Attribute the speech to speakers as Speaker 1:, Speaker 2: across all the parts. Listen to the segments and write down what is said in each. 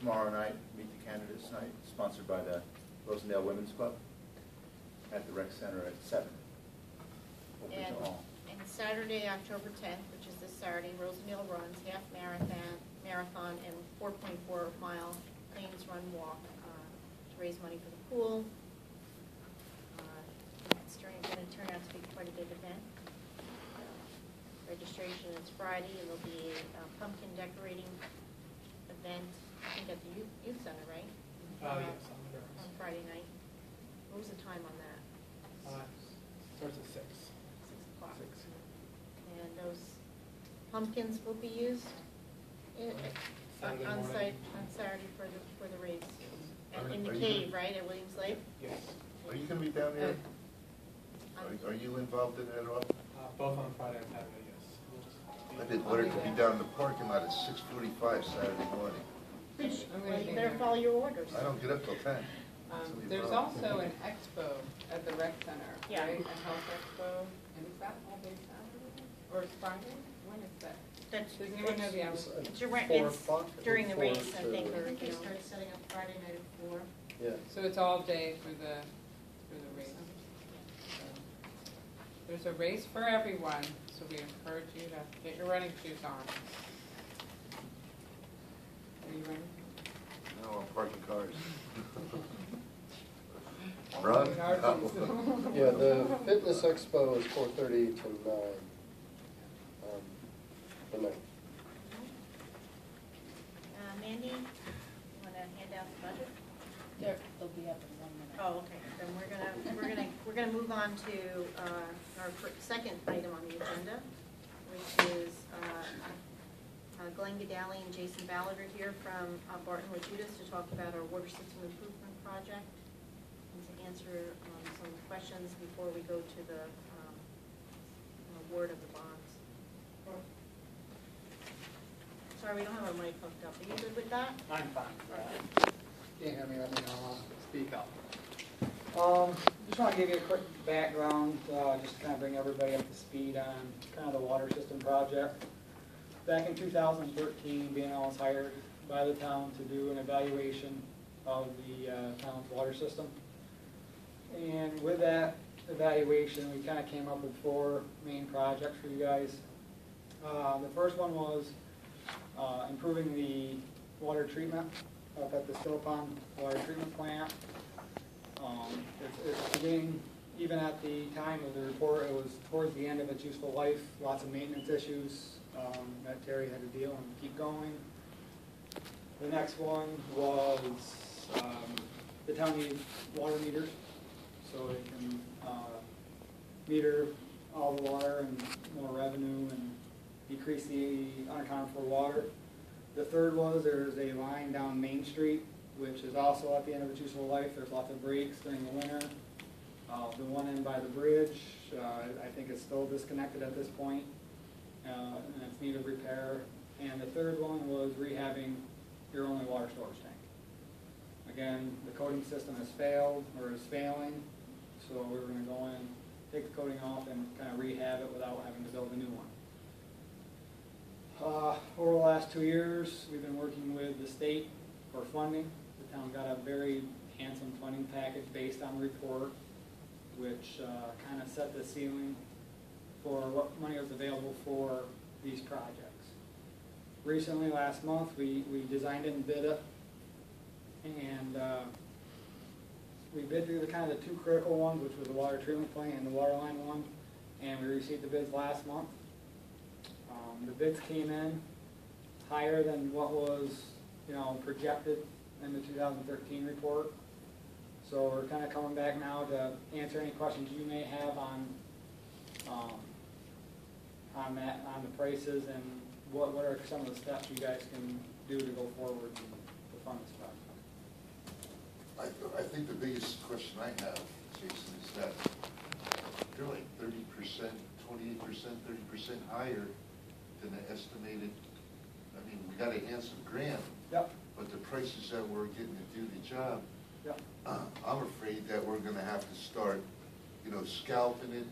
Speaker 1: tomorrow night, Meet the Candidates Night, sponsored by the Rosendale Women's Club at the Rec Center at 7. Open to all.
Speaker 2: And Saturday, October 10th, which is this Saturday, Rosendale runs half marathon and 4.4-mile Plains Run Walk to raise money for the pool. It's going to turn out to be quite a big event. Registration is Friday. It'll be a pumpkin decorating event, I think at the youth center, right?
Speaker 3: Yes,
Speaker 2: on Friday night. What was the time on that?
Speaker 3: Starts at 6.
Speaker 2: 6 o'clock. And those pumpkins will be used on site on Saturday for the race. And in the cave, right, at Williams Lake?
Speaker 3: Yes.
Speaker 1: Are you going to be down there? Are you involved in it at all?
Speaker 3: Both on Friday and Saturday, yes.
Speaker 1: I did order to be down in the parking lot at 6:45 Saturday morning.
Speaker 2: Well, you better follow your orders.
Speaker 1: I don't get up till 10.
Speaker 4: There's also an expo at the rec center,
Speaker 2: Yeah.
Speaker 4: right? A health expo. And is that all day Saturday? Or it's Friday? When is that? Does anyone know the hours?
Speaker 2: It's during the race, I think. They start setting up Friday night at 4.
Speaker 5: Yeah.
Speaker 4: So it's all day for the race. So there's a race for everyone, so we encourage you to get your running shoes on. Are you running?
Speaker 1: No, I'm parking cars. Run? No.
Speaker 5: Yeah, the fitness expo is 4:30 to 9. The night.
Speaker 2: Mandy, you want to hand out the budget?
Speaker 6: They'll be up in 1 minute.
Speaker 2: Oh, okay. Then we're gonna move on to our second item on the agenda, which is Glenn Gadali and Jason Ballard are here from Barton Wachudas to talk about our water system improvement project and to answer some questions before we go to the award of the bonds. Sorry, we don't have our mic hooked up. Are you good with that?
Speaker 7: I'm fine.
Speaker 2: Okay.
Speaker 7: Can't hear me, let me know. I'll speak up. Just want to give you a quick background, just to kind of bring everybody up to speed on kind of the water system project. Back in 2013, BNL was hired by the town to do an evaluation of the town's water system. And with that evaluation, we kind of came up with 4 main projects for you guys. The first one was improving the water treatment up at the Still Pond Water Treatment Plant. It's beginning, even at the time of the report, it was towards the end of its useful life, lots of maintenance issues that Terry had to deal and keep going. The next one was the town needs water meters, so it can meter all the water and more revenue and decrease the unaccounted for water. The third was there's a line down Main Street, which is also at the end of its useful life. There's lots of breaks during the winter. The one in by the bridge, I think it's still disconnected at this point, and it's needed repair. And the third one was rehabbing your only water storage tank. Again, the coating system has failed, or is failing, so we're going to go in, take the coating off, and kind of rehab it without having to build a new one. Over the last 2 years, we've been working with the state for funding. The town got a very handsome funding package based on the report, which kind of set the ceiling for what money was available for these projects. Recently, last month, we designed it and bid it, and we bid through the kind of the 2 critical ones, which was the water treatment plant and the water line one, and we received the bids last month. The bids came in higher than what was, projected in the 2013 report. So we're kind of coming back now to answer any questions you may have on the prices and what are some of the steps you guys can do to go forward and to fund this project.
Speaker 1: I think the biggest question I have, Jason, is that they're like 30%, 28%, 30% higher than the estimated. I mean, we got a handsome grant,
Speaker 7: Yep.
Speaker 1: but the prices that we're getting to do the job,
Speaker 7: Yep.
Speaker 1: I'm afraid that we're going to have to start, scalping it,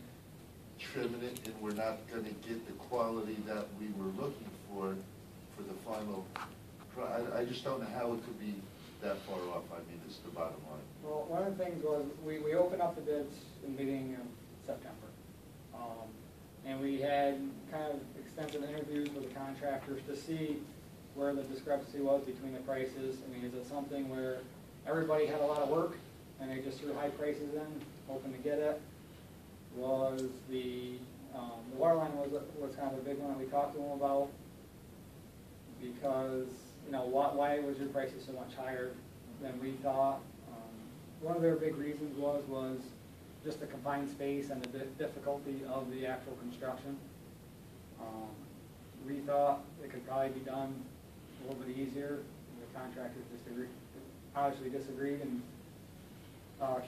Speaker 1: trimming it, and we're not going to get the quality that we were looking for the final I just don't know how it could be that far off, I mean, it's the bottom line.
Speaker 7: Well, one of the things was, we opened up the bids in the beginning of September. And we had kind of extensive interviews with the contractors to see where the discrepancy was between the prices. I mean, is it something where everybody had a lot of work and they just threw high prices in, hoping to get it? Was the water line was kind of a big one that we talked to them about, because, you know, why was your prices so much higher than we thought? One of their big reasons was just the confined space and the difficulty of the actual construction. We thought it could probably be done a little bit easier. The contractors obviously disagreed and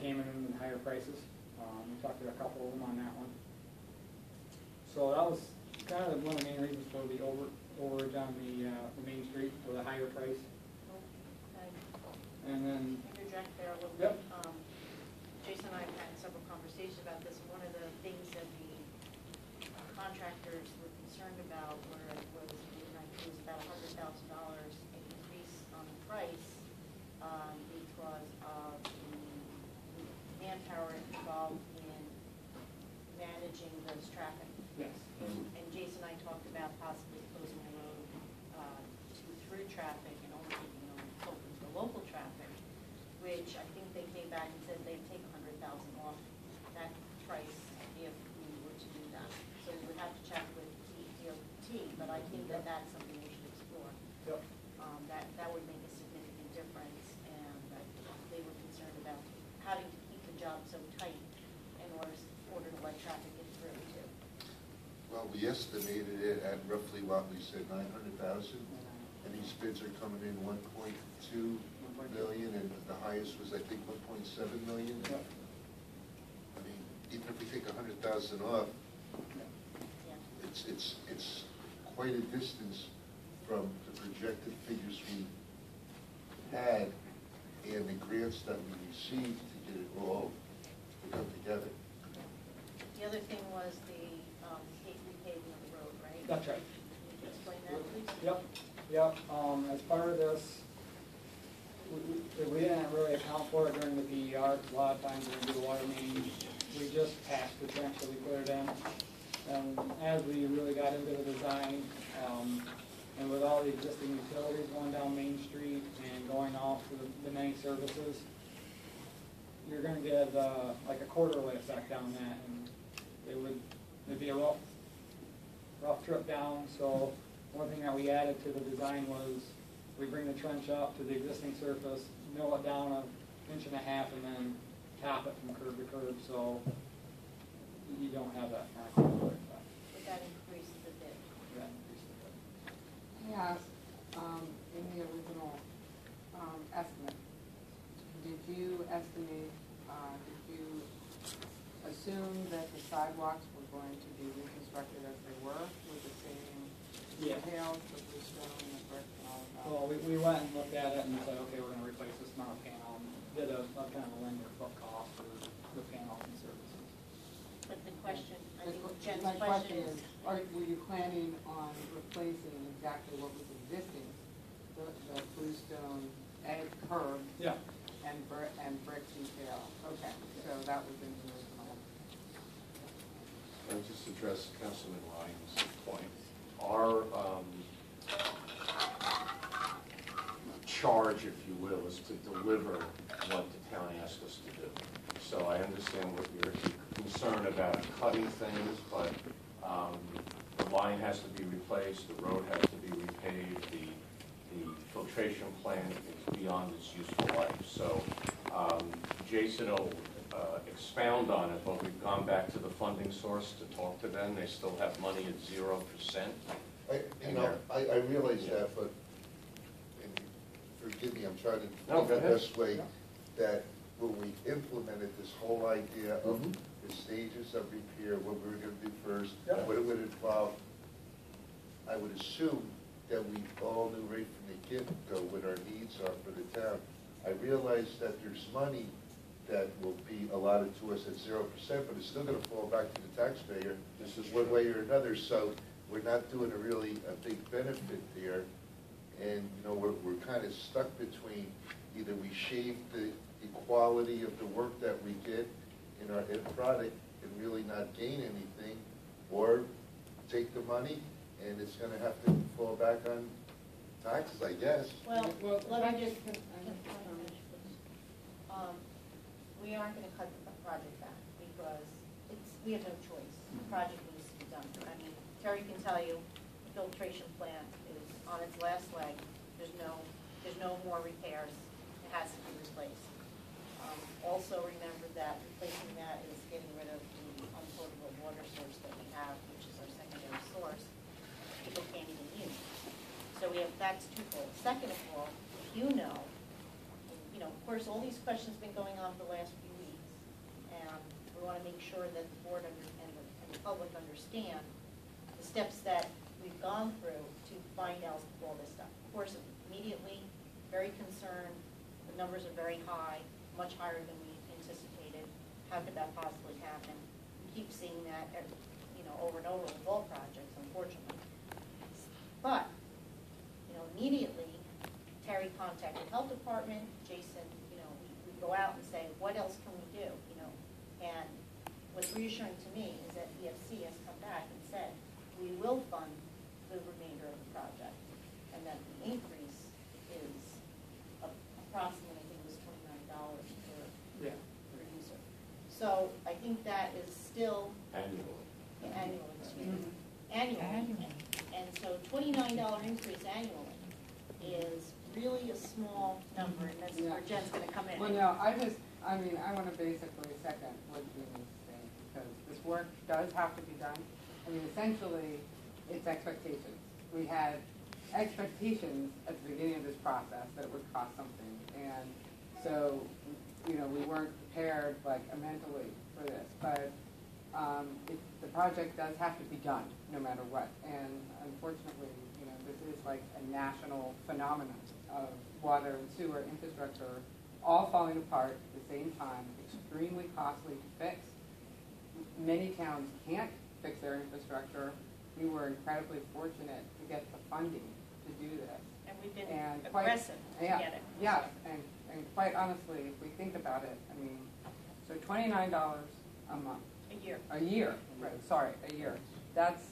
Speaker 7: came in with higher prices. We talked to a couple of them on that one. So that was kind of one of the main reasons for the overage on the Main Street, for the higher price.
Speaker 2: Okay.
Speaker 7: And then,
Speaker 2: Interject there a little
Speaker 7: Yep.
Speaker 2: bit. Jason and I have had several conversations about this. One of the things that the contractors were concerned about was about $100,000 increase on the price because of the manpower involved in managing those traffic.
Speaker 7: yes.
Speaker 2: And Jason and I talked about possibly closing the road to through traffic and only keeping them open to local traffic, which I think they came back and said they'd take $100,000 off that price if we were to do that. So we would have to check with DOT, but I think that that's something we should explore.
Speaker 7: Yep.
Speaker 2: That would make a significant difference, and they were concerned about having to keep the job so tight in order to let traffic get through too.
Speaker 1: Well, we estimated it at roughly what we said, 900,000, and these bids are coming in 1.2 million, and the highest was, I think, 1.7 million.
Speaker 7: Yep.
Speaker 1: I mean, even if we take 100,000 off,
Speaker 2: Yeah.
Speaker 1: it's quite a distance from the projected figures we had and the grants that we received to get it all to come together.
Speaker 2: The other thing was the repaving of the road, right?
Speaker 7: That's right.
Speaker 2: Can you explain that, please?
Speaker 7: Yep. As part of this, we didn't really account for it during the PER, because a lot of times when we do the water main, we just patched the trench that we put it in. And as we really got into the design, and with all the existing utilities going down Main Street and going off to the many services, you're gonna get like a quarterly effect down that, and it'd be a rough trip down. So one thing that we added to the design was we bring the trench up to the existing surface, mill it down 1.5 inches, and then top it from curb to curb, so you don't have that kind of quarterly effect.
Speaker 2: But that increased the bid.
Speaker 7: That increases the bid.
Speaker 4: Yes, in the original estimate, did you assume that the sidewalks were going to be reconstructed as they were with the same details, the blue stone and the brick and all of that?
Speaker 7: Well, we went and looked at it and said, okay, we're gonna replace this amount of panel, and did a kind of a linear foot cost for the panels and services.
Speaker 2: But the question, I think Jen's
Speaker 4: My
Speaker 2: question is,
Speaker 4: were you planning on replacing exactly what was existing, the bluestone egg curb
Speaker 7: Yeah.
Speaker 4: and brick detail? Okay, so that was in the original.
Speaker 8: I'll just address Councilman Ryan's point. Our charge, if you will, is to deliver what the town asked us to do. So I understand what you're concerned about cutting things, but the line has to be replaced, the road has to be repaved, the filtration plant is beyond its useful life. So Jason will expound on it, but we've gone back to the funding source to talk to them. They still have money at 0%.
Speaker 1: I realize that, but, and forgive me, I'm trying to
Speaker 8: No,
Speaker 1: think
Speaker 8: go
Speaker 1: the
Speaker 8: ahead.
Speaker 1: best way, that when we implemented this whole idea of
Speaker 8: Mhm.
Speaker 1: the stages of repair, what we were gonna do first,
Speaker 7: Yeah.
Speaker 1: what it would involve, I would assume that we all knew right from the get-go what our needs are for the town. I realize that there's money that will be allotted to us at 0%, but it's still gonna fall back to the taxpayer.
Speaker 8: This is
Speaker 1: one
Speaker 8: true.
Speaker 1: way or another, so we're not doing a big benefit there. And, we're kind of stuck between either we shave the quality of the work that we get in our end product and really not gain anything, or take the money and it's gonna have to fall back on taxes, I guess.
Speaker 2: Well, let me just,
Speaker 4: I-
Speaker 2: we aren't gonna cut the project back because we have no choice. The project needs to be done. I mean, Terry can tell you, the filtration plant is on its last leg. There's no more repairs. It has to be replaced. Also remember that replacing that is getting rid of the unpotable water source that we have, which is our secondary source. People can't even use. So that's twofold. Second of all, if of course, all these questions have been going on for the last few weeks, and we want to make sure that the board and the public understand the steps that we've gone through to find out all this stuff. Of course, immediately, very concerned. The numbers are very high, much higher than we anticipated. How could that possibly happen? We keep seeing that, over and over with all projects, unfortunately. But, immediately, Terry contacted the health department, Jason, we go out and say, what else can we do, And what's reassuring to me is that EFC has come back and said, we will fund the remainder of the project, and that the increase is approximately, I think it was $29 per user. So I think that is still annually, excuse me, annually. And so $29 increase annually is really a small number, and that's where Jen's gonna come in.
Speaker 4: Well, no, I want to basically second what Jeannie's saying, because this work does have to be done. I mean, essentially, it's expectations. We had expectations at the beginning of this process that it would cost something, and so, we weren't prepared, mentally for this, but the project does have to be done, no matter what, and unfortunately, this is like a national phenomenon of water and sewer infrastructure all falling apart at the same time, extremely costly to fix. Many towns can't fix their infrastructure. We were incredibly fortunate to get the funding to do this.
Speaker 2: And we've been aggressive to get it.
Speaker 4: Yes, and quite honestly, if we think about it, so $29 a month. A year, right, sorry, a year. That's,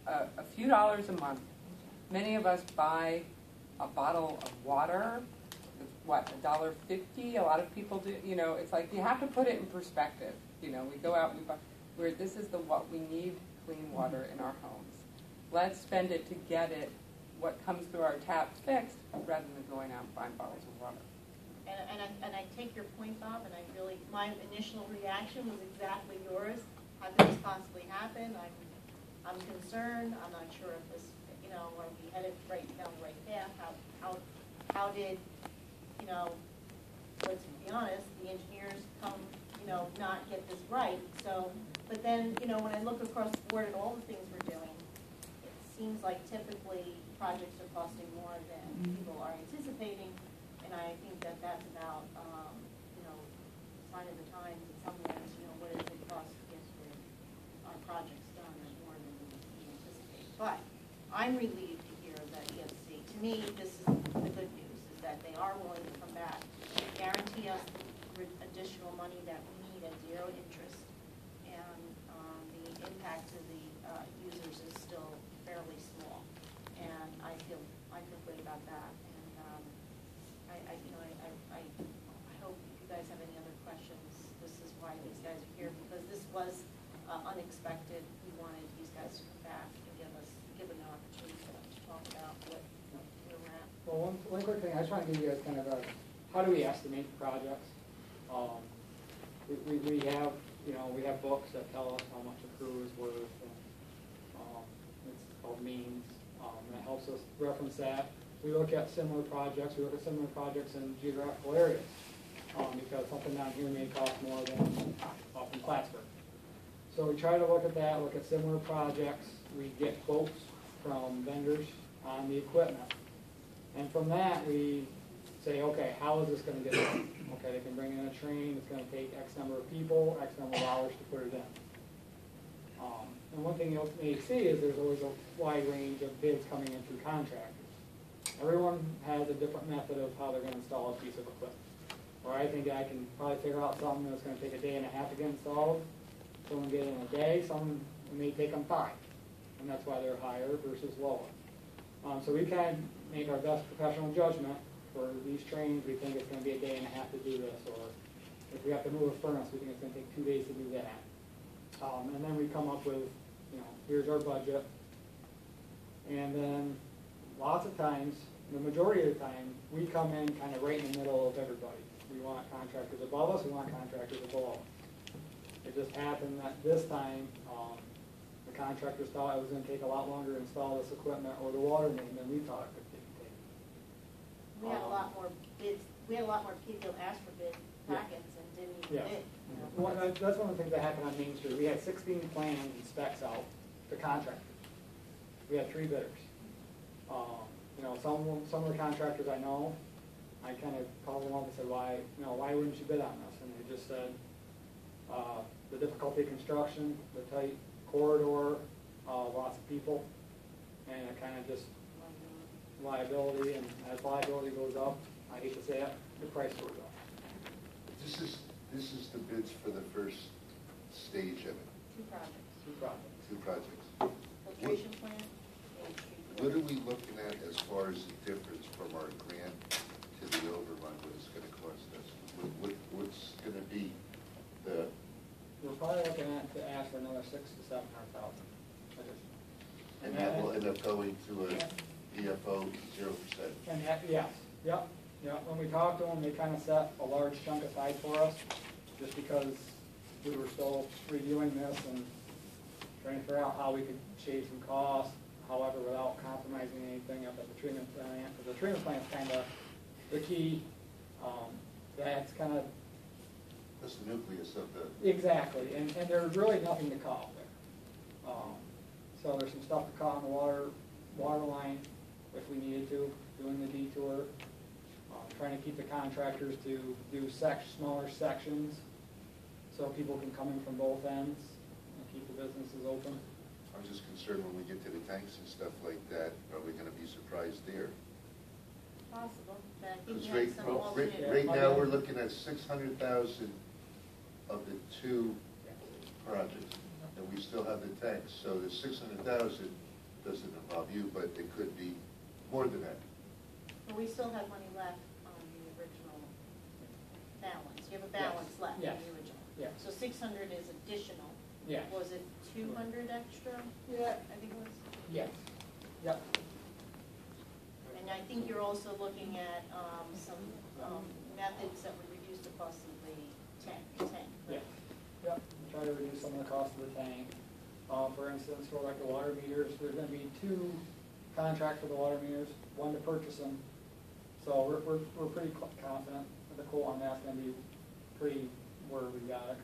Speaker 4: a few dollars a month. Many of us buy a bottle of water, it's what, $1.50? A lot of people do, it's like you have to put it in perspective. We go out and we buy, this is what we need, clean water in our homes. Let's spend it to get what comes through our tap fixed, rather than going out and buying bottles of water.
Speaker 2: And I take your point, Bob, and my initial reaction was exactly yours. How could this possibly happen? I'm concerned. I'm not sure if this, are we headed down the right path? How did, let's be honest, the engineers not get this right? So, but then, when I look across the board at all the things we're doing, it seems like typically projects are costing more than people are anticipating. And I think that that's about, sign of the times in some ways, what does it cost to get our projects done is more than we anticipate. But I'm relieved to hear that EFC, to me, this is the good news, is that they are willing to come back, guarantee us the additional money that we need at zero interest, and the impact to the users is still fairly small. And I feel good about that. I hope if you guys have any other questions, this is why these guys are here, because this was unexpected. We wanted these guys to come back and give an opportunity to talk about where we're at.
Speaker 7: Well, one quick thing, I just want to give you guys kind of how do we estimate projects? We have, we have books that tell us how much a crew is worth, and it's called means, that helps us reference that. We look at similar projects. We look at similar projects in geographical areas, because something down here may cost more than up in Plattsburgh. So we try to look at that, look at similar projects. We get quotes from vendors on the equipment. And from that, we say, okay, how is this going to get done? Okay, they can bring in a train. It's going to take X number of people, X number of hours to put it in. And one thing you may see is there's always a wide range of bids coming in through contractors. everyone has a different method of how they're gonna install a piece of equipment. Or I think I can probably figure out something that's gonna take a day and a half to get installed, someone get it in a day, some, it may take them 5, and that's why they're higher versus lower. So we kind of make our best professional judgment for these trains. We think it's gonna be a day and a half to do this, or if we have to move a furnace, we think it's gonna take 2 days to do that. And then we come up with, here's our budget. And then lots of times, the majority of the time, we come in kind of right in the middle of everybody. We want contractors above us, we want contractors below us. It just happened that this time, the contractors thought it was gonna take a lot longer to install this equipment or the water main than we thought it could take.
Speaker 2: We had a lot more bids, we had a lot more people ask for bid packets and didn't even
Speaker 7: Yeah.
Speaker 2: bid.
Speaker 7: Well, that's one of the things that happened on Main Street. We had 16 plans and specs out to contractors. We had 3 bidders. Some of the contractors I know, I kind of called them up and said, why wouldn't you bid on this? And they just said, the difficulty of construction, the tight corridor, lots of people, and it kind of just liability, and as liability goes up, I hate to say it, the price goes up.
Speaker 1: This is the bids for the first stage of it,
Speaker 2: 2 projects.
Speaker 7: 2 projects.
Speaker 1: 2 projects.
Speaker 2: Filtration plant and street.
Speaker 1: What are we looking at as far as the difference from our grant to the overrun, what it's gonna cost us? What's gonna be the,
Speaker 7: We're probably looking at to ask for another 600,000 to 700,000 additional.
Speaker 1: and that will end up going to a EFO 0%?
Speaker 7: And that, yes, yep. When we talked to them, they kind of set a large chunk aside for us, just because we were still reviewing this and trying to figure out how we could shave some costs, however, without compromising anything up at the treatment plant. Because the treatment plant's kind of the key. That's kind of
Speaker 1: That's the nucleus of the,
Speaker 7: exactly, and there's really nothing to cut there. So there's some stuff to cut on the water line if we needed to, doing the detour. Trying to keep the contractors to do smaller sections so people can come in from both ends and keep the businesses open.
Speaker 1: I'm just concerned when we get to the tanks and stuff like that, are we gonna be surprised there?
Speaker 2: Possible, but I think
Speaker 1: Because
Speaker 2: you had some alternate.
Speaker 1: right now, we're looking at 600,000 of the 2 projects, and we still have the tanks, so the 600,000 doesn't involve you, but it could be more than that.
Speaker 2: But we still have money left on the original balance. You have a balance left on
Speaker 7: Yes.
Speaker 2: the original.
Speaker 7: Yes.
Speaker 2: So 600 is additional.
Speaker 7: Yes.
Speaker 2: Was it 200 extra?
Speaker 7: Yeah.
Speaker 2: I think it was.
Speaker 7: Yes. Yep.
Speaker 2: And I think you're also looking at some methods that would reduce the cost of the tank.
Speaker 7: Yes. Yep. Try to reduce some of the cost of the tank. For instance, for like the water meters, there's going to be 2 contracts for the water meters, 1 to purchase them. So we're pretty confident that the quote on that's going to be pretty where we got it.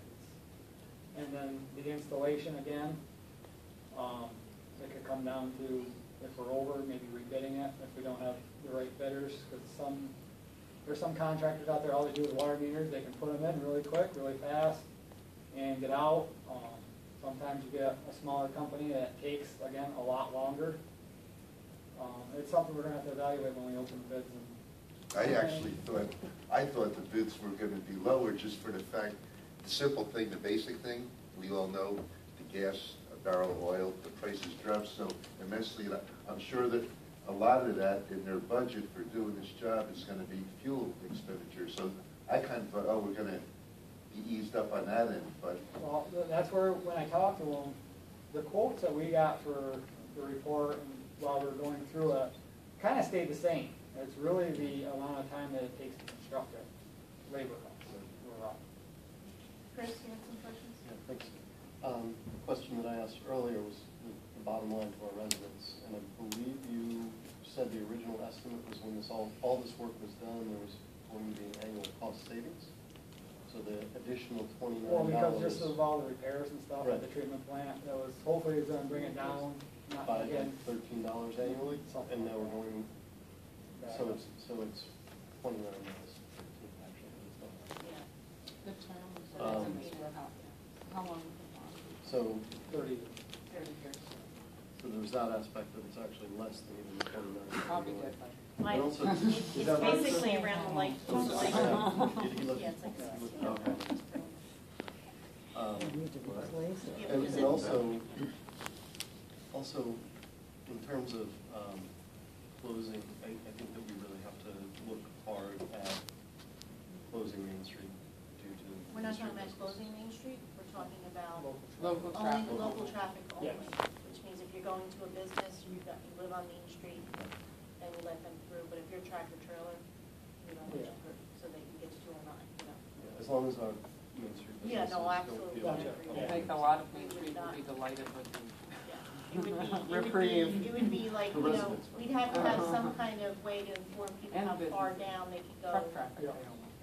Speaker 7: And then the installation again, it could come down to if we're over, maybe rebidding it if we don't have the right bidders. Because there's some contractors out there, all they do is water meters. They can put them in really quick, really fast, and get out. Sometimes you get a smaller company that takes, again, a lot longer. It's something we're going to have to evaluate when we open the bids.
Speaker 1: I thought the bids were gonna be lower just for the fact, the simple thing, the basic thing, we all know, the gas, a barrel of oil, the prices dropped so immensely. I'm sure that a lot of that in their budget for doing this job is gonna be fuel expenditure. So I kind of thought, oh, we're gonna be eased up on that end, but
Speaker 7: Well, that's where, when I talked to them, the quotes that we got for the report and while we were going through it, kind of stayed the same. It's really the amount of time that it takes to construct it, labor costs were up.
Speaker 2: Chris, you had some questions?
Speaker 5: Yeah, thanks. Question that I asked earlier was the bottom line to our residents, and I believe you said the original estimate was when all this work was done, there was going to be an annual cost savings? So the additional $29.
Speaker 7: Well, because just of all the repairs and stuff
Speaker 5: Right.
Speaker 7: at the treatment plant, that was, hopefully it's gonna bring it down, not
Speaker 5: By
Speaker 7: again.
Speaker 5: $13 annually,
Speaker 7: Something
Speaker 5: and now
Speaker 7: like
Speaker 5: we're
Speaker 7: that.
Speaker 5: going,
Speaker 7: back
Speaker 5: so
Speaker 7: up.
Speaker 5: it's 29 miles.
Speaker 2: Yeah.
Speaker 6: The term, so
Speaker 5: Um,
Speaker 6: that's a meter, how long is it on?
Speaker 5: So
Speaker 7: 30.
Speaker 6: 30 years.
Speaker 5: So there's that aspect that it's actually less than even the 29.
Speaker 4: Probably different.
Speaker 2: Like,
Speaker 5: And also,
Speaker 2: it's
Speaker 5: is that what it
Speaker 2: basically
Speaker 5: says?
Speaker 2: around the light.
Speaker 5: Oh, it's
Speaker 2: light-
Speaker 5: he looked-
Speaker 2: Yeah, it's like
Speaker 5: he
Speaker 2: this.
Speaker 5: looked- okay.
Speaker 2: Yeah,
Speaker 5: And
Speaker 2: because
Speaker 5: and
Speaker 2: it-
Speaker 5: also, in terms of closing, I think that we really have to look hard at closing Main Street due to.
Speaker 2: We're not
Speaker 5: street
Speaker 2: talking about
Speaker 5: business.
Speaker 2: closing Main Street, we're talking about
Speaker 4: Local
Speaker 2: only
Speaker 4: traffic.
Speaker 2: local traffic only,
Speaker 7: Yes.
Speaker 2: which means if you're going to a business, you live on Main Street, then you let them through, but if you're tractor trailer, you don't let you
Speaker 7: Yeah.
Speaker 2: through, so that you get to 209, you know.
Speaker 5: Yeah, as long as our Main Street
Speaker 2: Yeah,
Speaker 5: businesses
Speaker 2: no,
Speaker 5: don't
Speaker 2: absolutely.
Speaker 5: feel.
Speaker 7: Gotcha.
Speaker 4: I think a lot of Main
Speaker 2: We would
Speaker 4: Street would
Speaker 2: not-
Speaker 4: be delighted with the
Speaker 2: Yeah. It would be,
Speaker 4: Reprieve.
Speaker 2: it would be like,
Speaker 5: The
Speaker 2: you know,
Speaker 5: residents.
Speaker 2: we'd have to have some kind of way to inform people
Speaker 4: And
Speaker 2: how far
Speaker 4: business.
Speaker 2: down they could go.
Speaker 4: truck traffic.
Speaker 7: Yeah,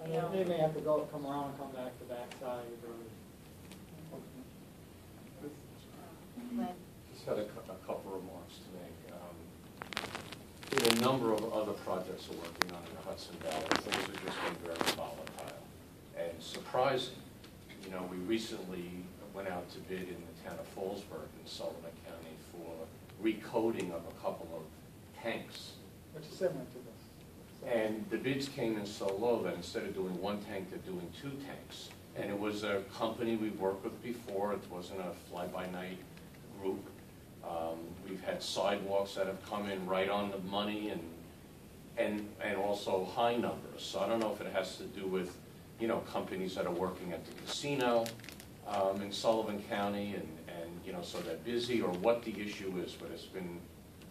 Speaker 7: and then they may have to go, come around, come back to backside, or.
Speaker 2: But
Speaker 8: Just had a couple remarks to make. We have a number of other projects we're working on in the Hudson Valley. Things have just been very volatile and surprising. You know, we recently went out to bid in the town of Fallsburg in Sullivan County for recoating of a couple of tanks.
Speaker 7: Which is similar to this.
Speaker 8: And the bids came in so low that instead of doing one tank, they're doing two tanks. And it was a company we've worked with before, it wasn't a fly-by-night group. We've had sidewalks that have come in right on the money and also high numbers. So I don't know if it has to do with, you know, companies that are working at the casino in Sullivan County and, you know, so they're busy, or what the issue is, but it's been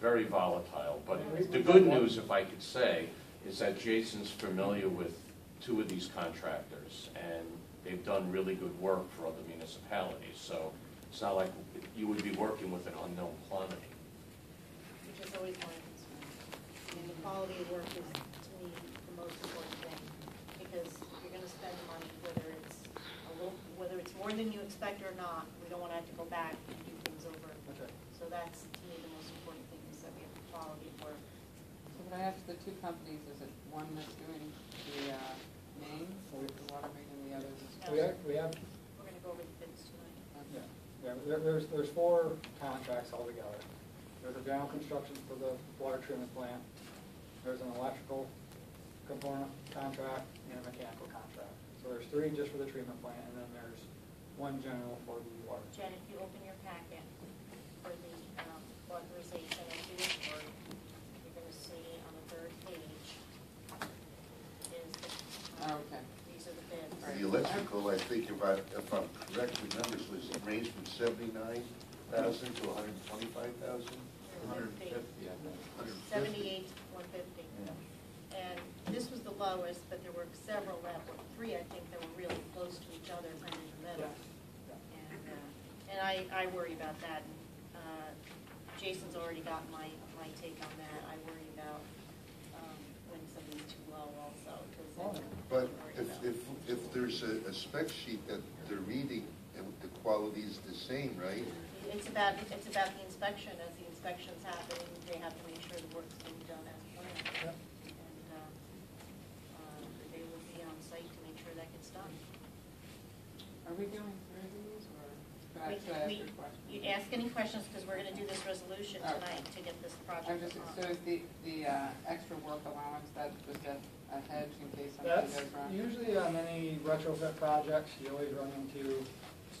Speaker 8: very volatile. But the good news, if I could say, is that Jason's familiar with two of these contractors, and they've done really good work for other municipalities. So it's not like you would be working with an unknown quantity.
Speaker 2: which is always my concern. I mean, the quality of work is, to me, the most important thing, because if you're gonna spend money, whether it's more than you expect or not, we don't wanna have to go back and do things over.
Speaker 7: That's right.
Speaker 2: So that's, to me, the most important thing, is that we have the quality of work.
Speaker 4: So can I ask the two companies, is it one that's doing the main, the water main, and the other is?
Speaker 7: We have,
Speaker 2: We're gonna go over the bids tonight.
Speaker 7: yeah, there's 4 contracts altogether. There's a general construction for the water treatment plant, there's an electrical component contract, and a mechanical contract. So there's 3 just for the treatment plant, and then there's 1 general for the water.
Speaker 2: Jen, if you open your packet for the authorization of the report, you're gonna see on the 3rd page is the,
Speaker 4: Okay.
Speaker 2: these are the bids.
Speaker 1: The electrical, I think, if I'm correct, the numbers was ranged from 79,000 to 125,000?
Speaker 2: 150.
Speaker 1: 150.
Speaker 2: 78 to 150. And this was the lowest, but there were several that were, 3, I think, that were really close to each other, kind of in the middle. And I worry about that. Jason's already got my take on that. I worry about when somebody's too low also, because
Speaker 1: But if there's a spec sheet that they're reading and the quality's the same, right?
Speaker 2: it's about the inspection. As the inspection's happening, they have to make sure the work's being done as planned. And they will be on site to make sure that gets done.
Speaker 4: Are we going through these, or should I ask your question?
Speaker 2: You ask any questions, because we're gonna do this resolution tonight to get this project
Speaker 4: I'm just,
Speaker 2: on.
Speaker 4: so is the extra work allowance, that just a hedge in case something
Speaker 7: That's
Speaker 4: goes wrong?
Speaker 7: usually on any retrofit projects, you always run into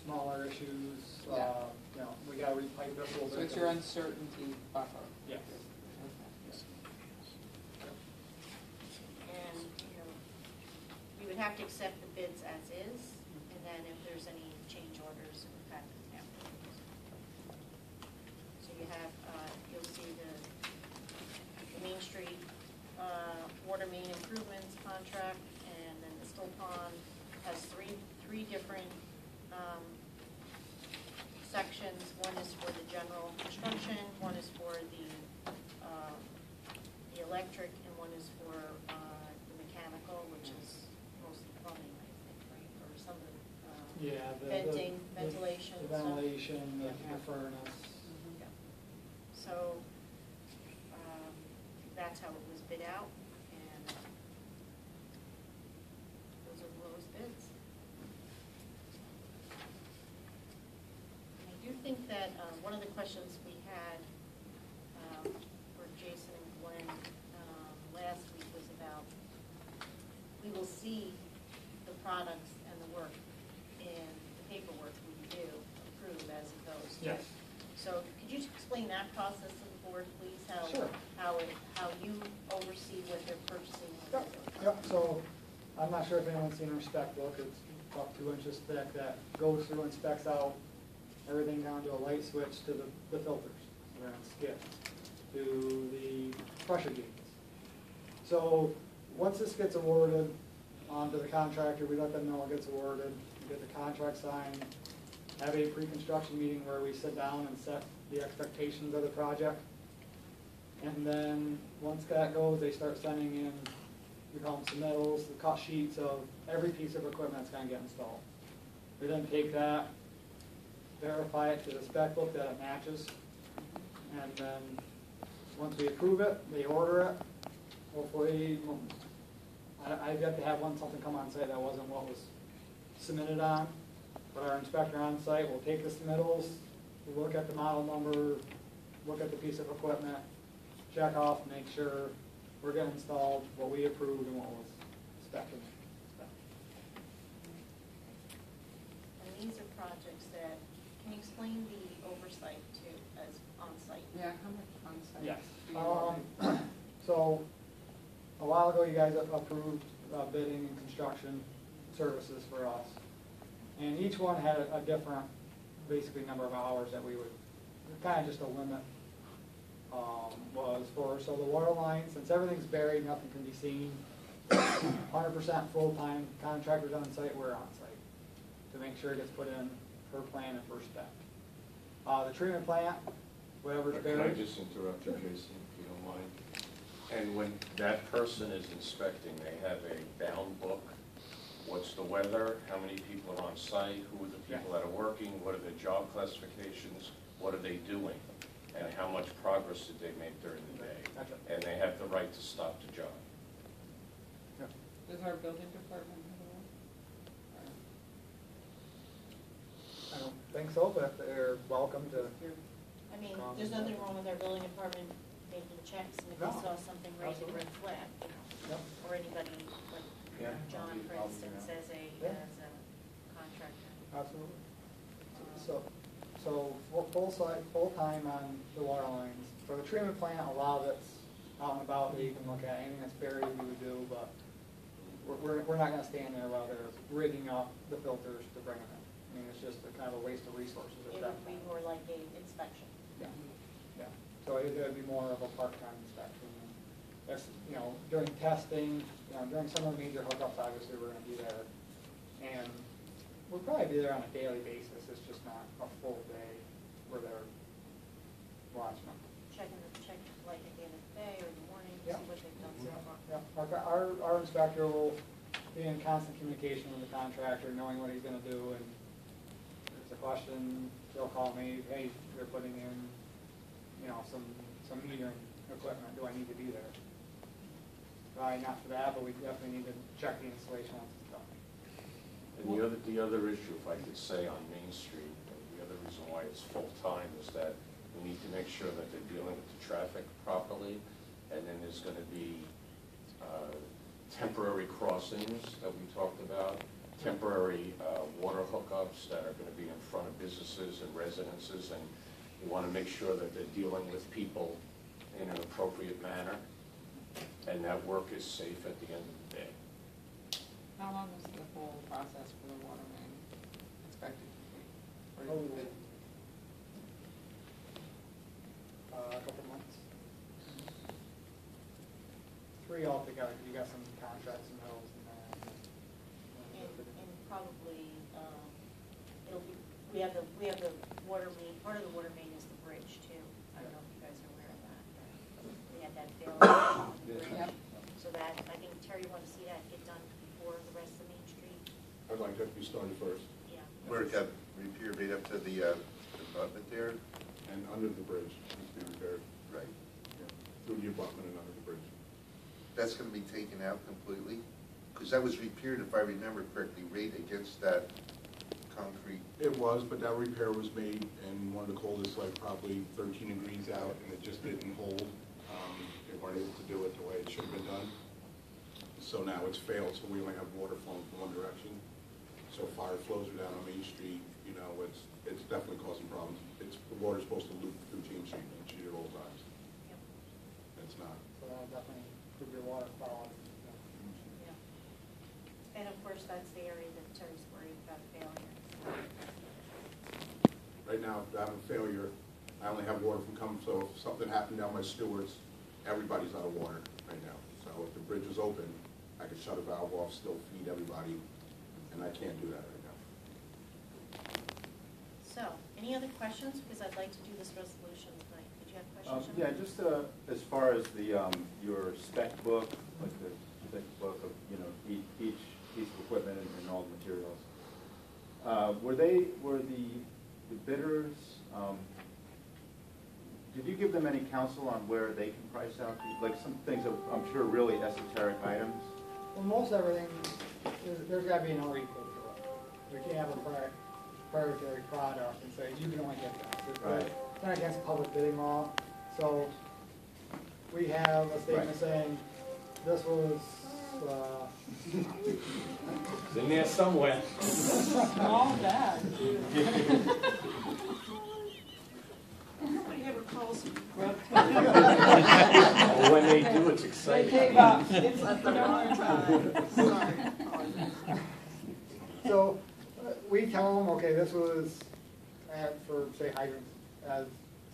Speaker 7: smaller issues.
Speaker 4: Yeah.
Speaker 7: You know, we gotta repipe this a little bit.
Speaker 4: So it's your uncertainty buffer?
Speaker 7: Yes.
Speaker 4: Okay.
Speaker 2: And, you know, we would have to accept the bids as is, and then if there's any change orders, in fact, afterwards. So you have, you'll see the Main Street, water main improvements contract, and then the Still Pond has three different, sections. One is for the general construction, one is for the electric, and one is for the mechanical, which is mostly plumbing, I think, right, or some of the
Speaker 7: Yeah.
Speaker 2: venting, ventilation,
Speaker 7: The
Speaker 2: stuff.
Speaker 7: ventilation, the furnace.
Speaker 2: Yeah. So, that's how it was bid out, and those are the lowest bids. I do think that one of the questions we had that process to the board, please?
Speaker 7: Sure.
Speaker 2: How you oversee what they're purchasing? and what they're doing?
Speaker 7: Yep, so, I'm not sure if anyone's seen our spec book, it's about 2 inches thick, that goes through and specs out everything down to a light switch to the filters, and skids, to the pressure gauges. So, once this gets awarded to the contractor, we let them know it gets awarded, we get the contract signed, have a pre-construction meeting where we sit down and set the expectations of the project. And then, once that goes, they start sending in, we call them submittals, the cut sheets of every piece of equipment that's gonna get installed. We then take that, verify it to the spec book that it matches, and then, once we approve it, they order it. Hopefully, I've got to have something come on site that wasn't what was submitted on, but our inspector on site will take the submittals, look at the model number, look at the piece of equipment, check off, make sure we're getting installed what we approved and what was expected.
Speaker 2: And these are projects that, can you explain the oversight to, as on-site?
Speaker 4: Yeah, how much on-site?
Speaker 7: Yes.
Speaker 4: do you want?
Speaker 7: So, a while ago, you guys approved bidding and construction services for us. And each one had a different, basically, number of hours that we would, kind of just a limit was for. So the water line, since everything's buried, nothing can be seen, 100% full-time contractors on site, we're on site to make sure it gets put in per plan and per spec. The treatment plant, whatever's buried.
Speaker 8: Can I just interrupt you, Jason, if you don't mind? And when that person is inspecting, they have a bound book. What's the weather? How many people are on site? Who are the people that are working? What are the job classifications? What are they doing? And how much progress did they make during the day?
Speaker 7: Gotcha.
Speaker 8: And they have the right to stop the job.
Speaker 4: Does our building department have one?
Speaker 7: I don't think so, but they're welcome to.
Speaker 2: I mean, there's nothing wrong with our building department making checks, and if
Speaker 7: No.
Speaker 2: they saw something raising red flag,
Speaker 7: Yep.
Speaker 2: or anybody, like
Speaker 8: Yeah.
Speaker 2: John, for
Speaker 7: I'll do
Speaker 2: instance,
Speaker 7: that.
Speaker 2: as a
Speaker 7: Yeah.
Speaker 2: contractor.
Speaker 7: Absolutely. So full-time on the water lines. For the treatment plant, a lot of it's out and about that you can look at. Anything that's buried, we would do, but we're not gonna stand there while they're rigging up the filters to bring them in. I mean, it's just a kind of a waste of resources
Speaker 2: It
Speaker 7: at that
Speaker 2: would be
Speaker 7: point.
Speaker 2: more like a inspection.
Speaker 7: Yeah, yeah. So it'd be more of a part-time inspection. That's, during testing, during some of the major hookups, obviously, we're gonna be there. And we'll probably be there on a daily basis, it's just not a full day where they're watching them.
Speaker 2: Check like at the end of the day or in the morning, to
Speaker 7: Yeah.
Speaker 2: see what they've done so far.
Speaker 7: Yeah, our inspector will be in constant communication with the contractor, knowing what he's gonna do, and if there's a question, they'll call me, hey, they're putting in, some metering equipment, do I need to be there? Probably not for that, but we definitely need to check the installation once it's done.
Speaker 8: And the other issue, if I could say, on Main Street, the other reason why it's full-time is that we need to make sure that they're dealing with the traffic properly, and then there's gonna be temporary crossings that we talked about, temporary water hookups that are gonna be in front of businesses and residences, and we wanna make sure that they're dealing with people in an appropriate manner, and that work is safe at the end of the day.
Speaker 4: How long is the whole process for the water main expected to be? Or you think?
Speaker 7: A couple months. 3 altogether, you got some contracts and those and that.
Speaker 2: And probably, it'll be, we have the water main, part of the water main is the bridge too. I don't know if you guys are aware of that. We had that failure on the bridge.
Speaker 4: Yep.
Speaker 2: So that, I think, Terry, you want to see that get done before the rest of Main Street?
Speaker 9: I'd like that to be started first,
Speaker 2: Yeah.
Speaker 1: Where it got repaired right up to the abutment there?
Speaker 9: and under the bridge, needs to be repaired,
Speaker 1: Right.
Speaker 9: through the abutment and under the bridge.
Speaker 1: That's gonna be taken out completely? Because that was repaired, if I remember correctly, right against that concrete.
Speaker 9: It was, but that repair was made in one of the coldest, like probably 13 degrees out, and it just didn't hold. They weren't able to do it the way it should have been done. So now it's failed, so we only have water flowing from one direction. So fire flows are down on Main Street, you know, it's definitely causing problems. The water's supposed to loop through James Street at all times.
Speaker 2: Yep.
Speaker 9: It's not.
Speaker 7: So that'll definitely improve your water quality.
Speaker 2: Yeah. And of course, that's the area that Terry's worried about failure.
Speaker 9: Right now, if I have a failure, I only have water from coming, so if something happened down my Stewart's, everybody's out of water right now. So if the bridge is open, I could shut a valve off, still feed everybody, and I can't do that right now.
Speaker 2: So, any other questions? Because I'd like to do this resolution tonight. Did you have questions?
Speaker 10: Yeah, just as far as the, your spec book, like the spec book of, you know, each piece of equipment and all the materials. Were the bidders, did you give them any counsel on where they can price out, like some things that I'm sure really esoteric items?
Speaker 7: Well, most everything, there's gotta be an or equal to it. We can't have a proprietary product and say, you can only get that.
Speaker 10: Right.
Speaker 7: It's not against public bidding law, so we have a statement
Speaker 10: Right.
Speaker 7: saying, this was,
Speaker 8: It's in there somewhere.
Speaker 6: All that.
Speaker 2: Nobody ever calls me.
Speaker 8: Oh, when they do, it's
Speaker 6: They
Speaker 8: exciting.
Speaker 6: gave up. It's a darn time.
Speaker 2: Sorry.
Speaker 7: so, we tell them, okay, this was, for, say, hydrants, as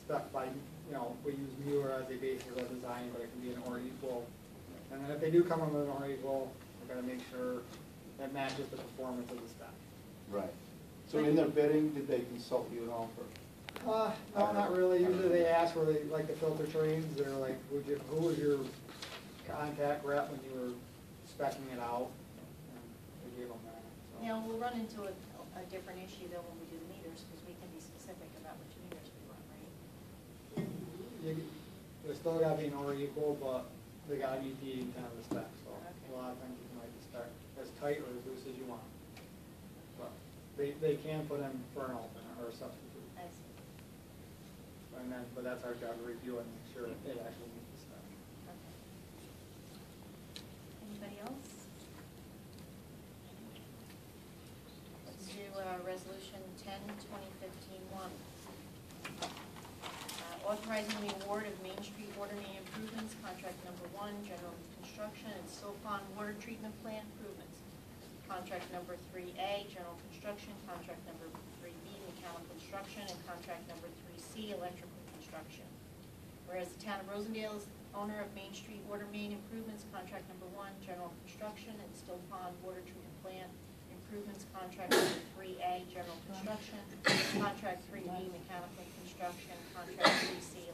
Speaker 7: stuff by, you know, we use Mueller as a basis of design, but it can be an or equal. And then if they do come in with an or equal, we're gonna make sure that matches the performance of the spec.
Speaker 10: Right. So in their bidding, did they consult you at all for?
Speaker 7: No, not really. Usually they ask where they like the filter trains. They're like, who was your contact rep when you were specing it out? And we gave them that. So.
Speaker 2: Now, we'll run into a different issue though when we do the meters, because we can be specific about which meters we run, right?
Speaker 7: There's still gotta be an or equal, but they gotta meet the intent of the spec. So
Speaker 2: Okay.
Speaker 7: a lot of times you might just start as tight or as loose as you want. But they can put in for an alternate or a substitute.
Speaker 2: I see.
Speaker 7: And then, but that's our job to review it and make sure it actually meets the spec.
Speaker 2: Okay. Anybody else? Let's do Resolution 10-2015-1. Authorizing the award of Main Street water main improvements, contract number 1, general construction and Still Pond water treatment plant improvements. Contract number 3A, general construction, contract number 3B, mechanical construction, and contract number 3C, electrical construction. Whereas the town of Rosendale is owner of Main Street water main improvements, contract number 1, general construction, and Still Pond water treatment plant improvements, contract number 3A, general construction, contract 3B, mechanical construction, contract 3C,